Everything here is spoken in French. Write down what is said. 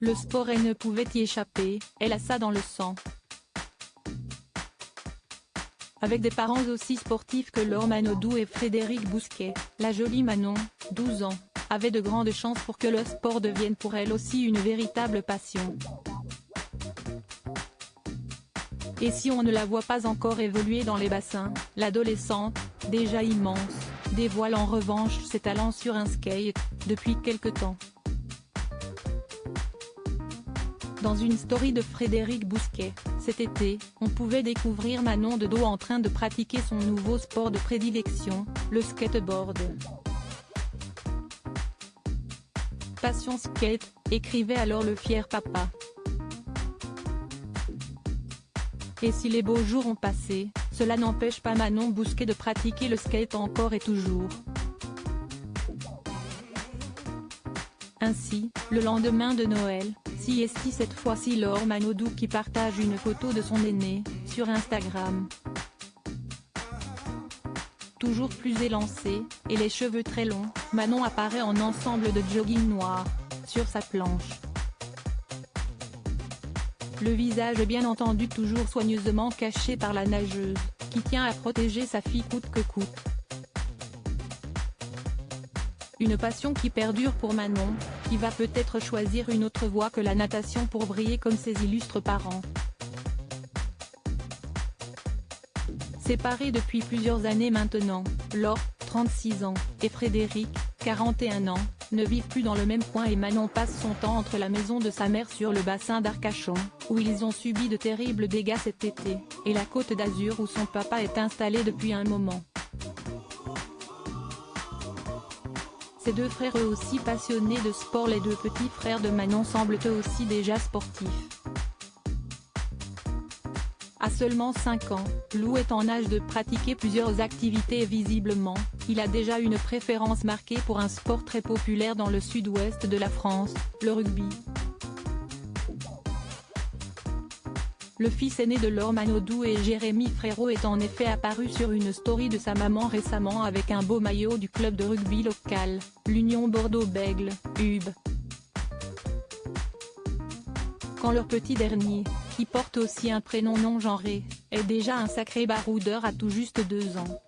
Le sport, elle ne pouvait y échapper, elle a ça dans le sang. Avec des parents aussi sportifs que Laure Manodou et Frédéric Bousquet, la jolie Manon, 12 ans, avait de grandes chances pour que le sport devienne pour elle aussi une véritable passion. Et si on ne la voit pas encore évoluer dans les bassins, l'adolescente, déjà immense, dévoile en revanche ses talents sur un skate, depuis quelque temps. Dans une story de Frédéric Bousquet, cet été, on pouvait découvrir Manon de dos en train de pratiquer son nouveau sport de prédilection, le skateboard. Passion skate, écrivait alors le fier papa. Et si les beaux jours ont passé, cela n'empêche pas Manon Bousquet de pratiquer le skate encore et toujours. Ainsi, le lendemain de Noël, est cette fois-ci Laure Manodou qui partage une photo de son aîné, sur Instagram. Toujours plus élancée, et les cheveux très longs, Manon apparaît en ensemble de jogging noir, sur sa planche. Le visage bien entendu toujours soigneusement caché par la nageuse, qui tient à protéger sa fille coûte que coûte. Une passion qui perdure pour Manon, qui va peut-être choisir une autre voie que la natation pour briller comme ses illustres parents. Séparés depuis plusieurs années maintenant, Laure, 36 ans, et Frédéric, 41 ans, ne vivent plus dans le même coin et Manon passe son temps entre la maison de sa mère sur le bassin d'Arcachon, où ils ont subi de terribles dégâts cet été, et la Côte d'Azur où son papa est installé depuis un moment. Ces deux frères eux aussi passionnés de sport, les deux petits frères de Manon semblent eux aussi déjà sportifs. À seulement 5 ans, Lou est en âge de pratiquer plusieurs activités et visiblement, il a déjà une préférence marquée pour un sport très populaire dans le sud-ouest de la France, le rugby. Le fils aîné de Laure Manodou et Jérémy Frérot est en effet apparu sur une story de sa maman récemment avec un beau maillot du club de rugby local, l'Union Bordeaux-Bègles, UB. Quand leur petit dernier, qui porte aussi un prénom non genré, est déjà un sacré baroudeur à tout juste 2 ans.